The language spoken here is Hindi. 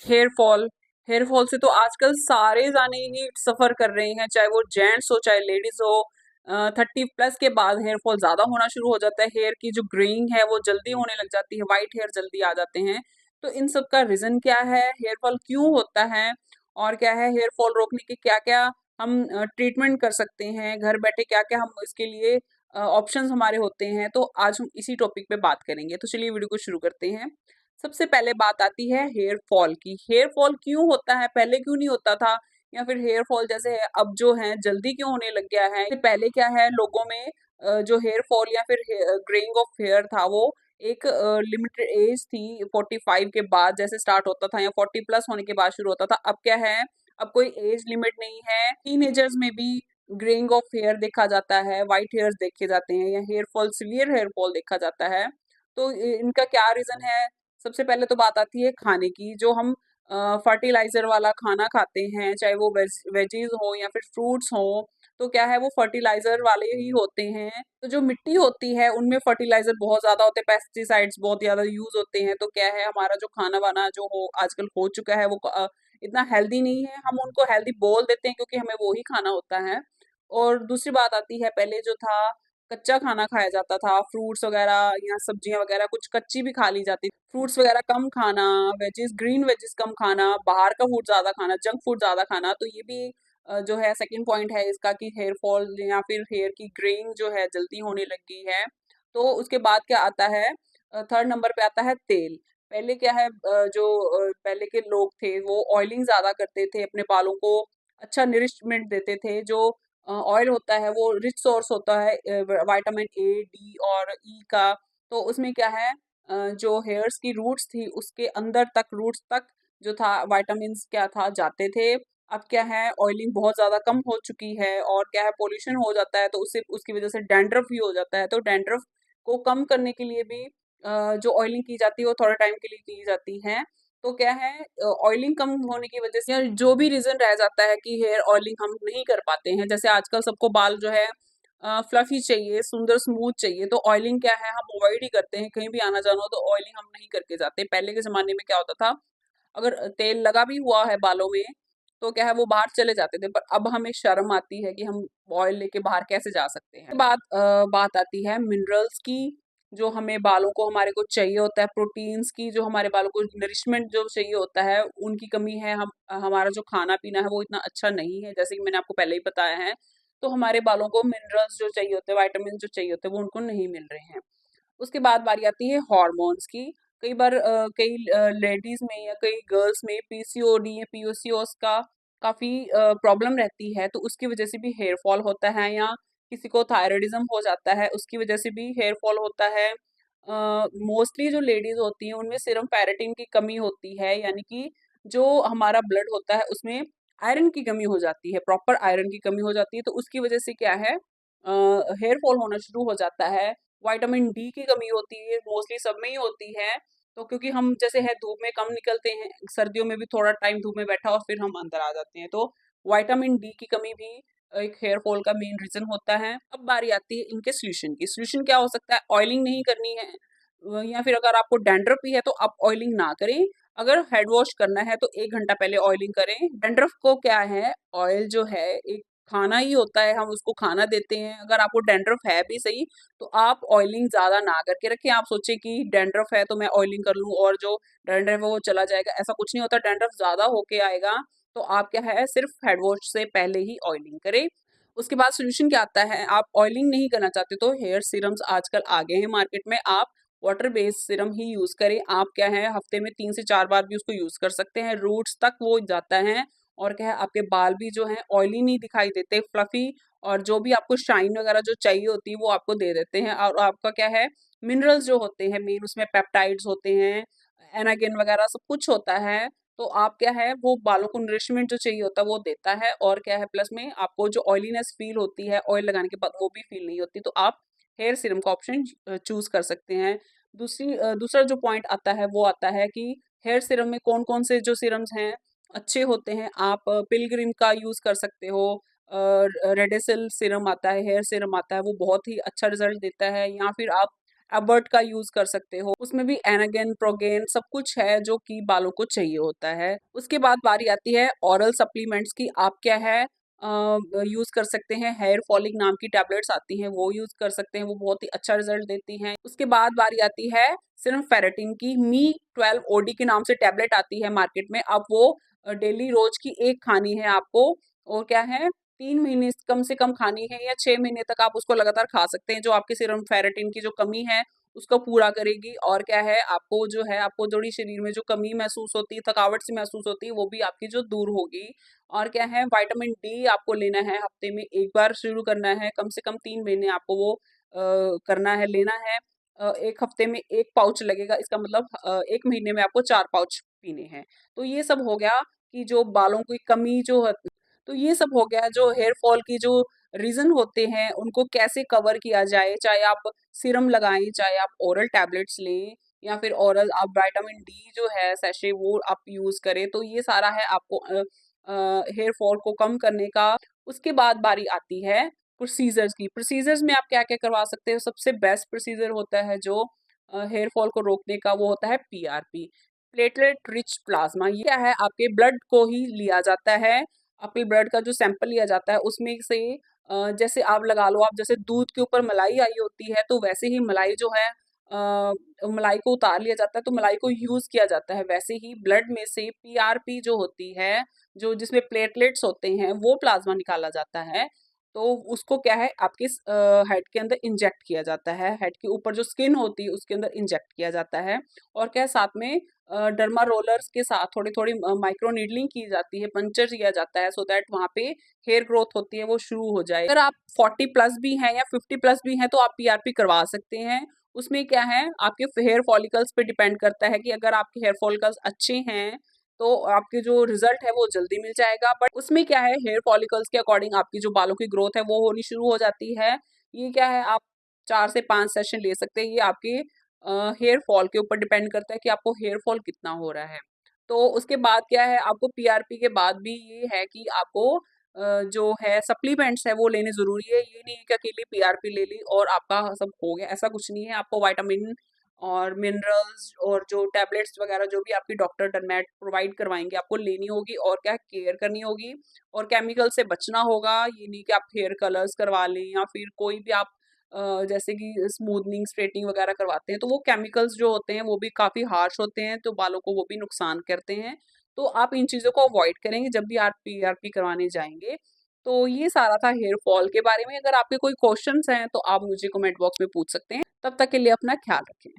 Hair fall. हेयर फॉल से तो आजकल सारे जाने ही सफर कर रहे हैं, चाहे वो जेंट्स हो चाहे लेडीज हो। 30+ के बाद हेयर फॉल ज्यादा होना शुरू हो जाता है, हेयर की जो ग्रेइंग है वो जल्दी होने लग जाती है, वाइट हेयर जल्दी आ जाते हैं। तो इन सब का रीजन क्या है, हेयर फॉल क्यों होता है, और क्या है हेयर फॉल रोकने के क्या क्या हम ट्रीटमेंट कर सकते हैं घर बैठे, क्या क्या हम इसके लिए ऑप्शंस हमारे होते हैं, तो आज हम इसी टॉपिक पे बात करेंगे। तो चलिए वीडियो को शुरू करते हैं। सबसे पहले बात आती है हेयर फॉल की। हेयर फॉल क्यों होता है, पहले क्यों नहीं होता था, या फिर हेयर फॉल जैसे है अब जो है जल्दी क्यों होने लग गया है। इससे पहले क्या है, लोगों में जो हेयर फॉल या फिर ग्रेइंग ऑफ हेयर था वो एक लिमिटेड एज थी, 45 के बाद जैसे स्टार्ट होता था या 40+ होने के बाद शुरू होता था। अब क्या है, अब कोई एज लिमिट नहीं है, टीनेजर्स में भी ग्रेइंग ऑफ हेयर देखा जाता है, वाइट हेयर्स देखे जाते हैं, या hair fall severe hair fall देखा जाता है। तो इनका क्या रीजन है। सबसे पहले तो बात आती है खाने की। जो हम फर्टिलाइजर वाला खाना खाते हैं, चाहे वो वेजीज हो या फिर फ्रूट्स हो, तो क्या है वो फर्टिलाइजर वाले ही होते हैं। तो जो मिट्टी होती है उनमें फर्टिलाइजर बहुत ज्यादा होते हैं, पेस्टिसाइड्स बहुत ज्यादा यूज होते हैं। तो क्या है, हमारा जो खाना वाना जो हो आजकल हो चुका है वो इतना हेल्दी नहीं है। हम उनको हेल्दी बोल देते हैं क्योंकि हमें वो ही खाना होता है। और दूसरी बात आती है, पहले जो था कच्चा खाना खाया जाता था, फ्रूट्स वगैरह या सब्जियां वगैरह कुछ कच्ची भी खा ली जाती, फ्रूट्स वगैरह कम खाना, वेजेस ग्रीन वेजेस कम खाना, बाहर का फूड ज्यादा खाना, जंक फूड ज्यादा खाना। तो ये भी जो है सेकंड पॉइंट है इसका कि हेयर फॉल या फिर हेयर की ग्रेइंग जो है जल्दी होने लग गई है। तो उसके बाद क्या आता है, थर्ड नंबर पे आता है तेल। पहले क्या है, जो पहले के लोग थे वो ऑयलिंग ज्यादा करते थे, अपने बालों को अच्छा नरिशमेंट देते थे। जो ऑयल होता है वो रिच सोर्स होता है विटामिन ए डी और ई का। तो उसमें क्या है, जो हेयर्स की रूट्स थी उसके अंदर तक, रूट्स तक जो था विटामिन क्या था जाते थे। अब क्या है, ऑयलिंग बहुत ज्यादा कम हो चुकी है, और क्या है पोल्यूशन हो जाता है, तो उससे उसकी वजह से डैंड्रफ भी हो जाता है। तो डैंड्रफ को कम करने के लिए भी जो ऑयलिंग की जाती है वो थोड़े टाइम के लिए की जाती है। तो क्या है, ऑयलिंग कम होने की वजह से, या जो भी रीजन रह जाता है कि हेयर ऑयलिंग हम नहीं कर पाते हैं, जैसे आजकल सबको बाल जो है फ्लफी चाहिए, सुंदर स्मूथ चाहिए, तो ऑयलिंग क्या है हम अवॉइड ही करते हैं। कहीं भी आना जाना हो तो ऑयलिंग हम नहीं करके जाते। पहले के जमाने में क्या होता था, अगर तेल लगा भी हुआ है बालों में तो क्या है वो बाहर चले जाते थे, पर अब हमें शर्म आती है कि हम ऑयल लेके बाहर कैसे जा सकते हैं। बात आती है मिनरल्स की। जो हमें बालों को, हमारे को चाहिए होता है, प्रोटीन्स की, जो हमारे बालों को नरिशमेंट जो चाहिए होता है उनकी कमी है। हम हमारा जो खाना पीना है वो इतना अच्छा नहीं है, जैसे कि मैंने आपको पहले ही बताया है। तो हमारे बालों को मिनरल्स जो चाहिए होते हैं, वाइटामिन जो चाहिए होते हैं वो उनको नहीं मिल रहे हैं। उसके बाद बारी आती है हॉर्मोन्स की। कई बार कई लेडीज में या कई गर्ल्स में पीसीओडी या पीओसीओस का काफी प्रॉब्लम रहती है, तो उसकी वजह से भी हेयर फॉल होता है। या किसी को थायराइडिज्म हो जाता है, उसकी वजह से भी हेयर फॉल होता है। मोस्टली जो लेडीज होती हैं उनमें सीरम फेरेटिन की कमी होती है, यानी कि जो हमारा ब्लड होता है उसमें आयरन की कमी हो जाती है, प्रॉपर आयरन की कमी हो जाती है। तो उसकी वजह से क्या है, हेयर फॉल होना शुरू हो जाता है। विटामिन डी की कमी होती है, मोस्टली सब में ही होती है। तो क्योंकि हम जैसे है धूप में कम निकलते हैं, सर्दियों में भी थोड़ा टाइम धूप में बैठा और फिर हम अंदर आ जाते हैं, तो विटामिन डी की कमी भी एक हेयर फॉल का मेन रीजन होता है। अब बारी आती है इनके सोल्यूशन की। सोल्यूशन क्या हो सकता है, ऑयलिंग नहीं करनी है, या फिर अगर आपको डैंड्रफ भी है तो आप ऑयलिंग ना करें। अगर हेड वॉश करना है तो 1 घंटा पहले ऑयलिंग करें। डैंड्रफ को क्या है, ऑयल जो है एक खाना ही होता है, हम उसको खाना देते हैं। अगर आपको डैंड्रफ है भी सही तो आप ऑयलिंग ज्यादा ना करके रखें। आप सोचे कि डैंड्रफ है तो मैं ऑयलिंग कर लूं और जो डैंड्रफ है वो चला जाएगा, ऐसा कुछ नहीं होता। डैंड्रफ ज्यादा होके आएगा, तो आप क्या है सिर्फ हेड वॉश से पहले ही ऑयलिंग करें। उसके बाद सोल्यूशन क्या आता है, आप ऑयलिंग नहीं करना चाहते तो हेयर सीरम्स आजकल आ गए हैं मार्केट में। आप वाटर बेस्ड सीरम ही यूज करें। आप क्या है हफ्ते में 3 से 4 बार भी उसको यूज कर सकते हैं, रूट्स तक वो जाता है। और क्या है, आपके बाल भी जो है ऑयली नहीं दिखाई देते, फ्लफी, और जो भी आपको शाइन वगैरह जो चाहिए होती है वो आपको दे देते हैं। और आपका क्या है, मिनरल्स जो होते हैं मेन उसमें पेप्टाइड्स होते हैं, एनागिन वगैरह सब कुछ होता है। तो आप क्या है वो बालों को नरिशमेंट जो चाहिए होता है वो देता है। और क्या है, प्लस में आपको जो ऑयलीनेस फील होती है ऑयल लगाने के बाद वो भी फील नहीं होती। तो आप हेयर सीरम का ऑप्शन चूज कर सकते हैं। दूसरा जो पॉइंट आता है वो आता है कि हेयर सीरम में कौन कौन से जो सीरम्स हैं अच्छे होते हैं। आप पिलग्रिम का यूज कर सकते हो। रेडेसिल सीरम आता है, हेयर सीरम आता है, वो बहुत ही अच्छा रिजल्ट देता है। या फिर आप एबर्ट का यूज कर सकते हो, उसमें भी एनागेन प्रोगेन सब कुछ है जो कि बालों को चाहिए होता है। उसके बाद बारी आती है ऑरल सप्लीमेंट्स की। आप क्या है यूज कर सकते हैं, हेयर फॉलिक नाम की टैबलेट्स आती हैं वो यूज कर सकते हैं, वो बहुत ही अच्छा रिजल्ट देती हैं। उसके बाद बारी आती है सिर्फ फेरेटिन की। मी 12 OD के नाम से टैबलेट आती है मार्केट में। अब वो डेली रोज की एक खानी है आपको, और क्या है 3 महीने कम से कम खानी है, या 6 महीने तक आप उसको लगातार खा सकते हैं, जो आपके सीरम फेरेटिन की जो कमी है उसको पूरा करेगी। और क्या है आपको जो है, आपको थोड़ी शरीर में जो कमी महसूस होती है, थकावट सी महसूस होती है, वो भी आपकी जो दूर होगी। और क्या है विटामिन डी आपको लेना है, हफ्ते में एक बार शुरू करना है, कम से कम 3 महीने आपको वो करना है, लेना है। एक हफ्ते में एक पाउच लगेगा, इसका मतलब 1 महीने में आपको 4 पाउच पीने हैं। तो ये सब हो गया कि जो बालों की कमी जो है, तो ये सब हो गया जो हेयर फॉल की जो रीजन होते हैं उनको कैसे कवर किया जाए, चाहे आप सीरम लगाएं, चाहे आप ओरल टैबलेट्स लें, या फिर ओरल आप विटामिन डी जो है सैशे वो आप यूज करें। तो ये सारा है आपको हेयर फॉल को कम करने का। उसके बाद बारी आती है प्रोसीजर्स की। प्रोसीजर्स में आप क्या क्या करवा सकते हो, सबसे बेस्ट प्रोसीजर होता है जो हेयर फॉल को रोकने का, वो होता है पीआरपी, प्लेटलेट रिच प्लाज्मा। ये क्या है, आपके ब्लड को ही लिया जाता है, आपके ब्लड का जो सैंपल लिया जाता है उसमें से जैसे आप लगा लो, आप जैसे दूध के ऊपर मलाई आई होती है, तो वैसे ही मलाई जो है मलाई को उतार लिया जाता है, तो मलाई को यूज किया जाता है। वैसे ही ब्लड में से पीआरपी जो होती है, जो जिसमें प्लेटलेट्स होते हैं, वो प्लाज्मा निकाला जाता है। तो उसको क्या है आपके हेड के अंदर इंजेक्ट किया जाता है, हेड के ऊपर जो स्किन होती है उसके अंदर इंजेक्ट किया जाता है। और क्या है, साथ में डर्मा रोलर्स के साथ थोड़ी थोड़ी माइक्रो नीडलिंग की जाती है, पंचर किया जाता है, सो दैट वहाँ पे हेयर ग्रोथ होती है वो शुरू हो जाए। अगर आप 40+ भी हैं या 50+ भी हैं तो आप पीआरपी करवा सकते हैं। उसमें क्या है आपके हेयर फॉलिकल्स पे डिपेंड करता है कि अगर आपके हेयर फॉलिकल्स अच्छे हैं तो आपके जो रिजल्ट है वो जल्दी मिल जाएगा। बट उसमें क्या है, हेयर फॉलिकल्स के अकॉर्डिंग आपकी जो बालों की ग्रोथ है वो होनी शुरू हो जाती है। ये क्या है, आप 4 से 5 सेशन ले सकते हैं। ये आपके हेयर फॉल के ऊपर डिपेंड करता है कि आपको हेयर फॉल कितना हो रहा है। तो उसके बाद क्या है, आपको पीआरपी के बाद भी ये है कि आपको जो है सप्लीमेंट्स है वो लेने ज़रूरी है। ये नहीं है कि अकेले पीआरपी ले ली और आपका सब हो गया, ऐसा कुछ नहीं है। आपको विटामिन और मिनरल्स और जो टैबलेट्स वगैरह जो भी आपकी डॉक्टर डर्मेट प्रोवाइड करवाएँगे आपको लेनी होगी, और क्या केयर करनी होगी, और केमिकल से बचना होगा। ये नहीं कि आप हेयर कलर्स करवा लें, या फिर कोई भी आप जैसे कि स्मूथनिंग, स्ट्रेटनिंग वगैरह करवाते हैं, तो वो केमिकल्स जो होते हैं वो भी काफ़ी हार्श होते हैं, तो बालों को वो भी नुकसान करते हैं। तो आप इन चीज़ों को अवॉइड करेंगे जब भी आप पीआरपी करवाने जाएँगे। तो ये सारा था हेयर फॉल के बारे में। अगर आपके कोई क्वेश्चन्स हैं तो आप मुझे कमेंट बॉक्स में पूछ सकते हैं। तब तक के लिए अपना ख्याल रखें।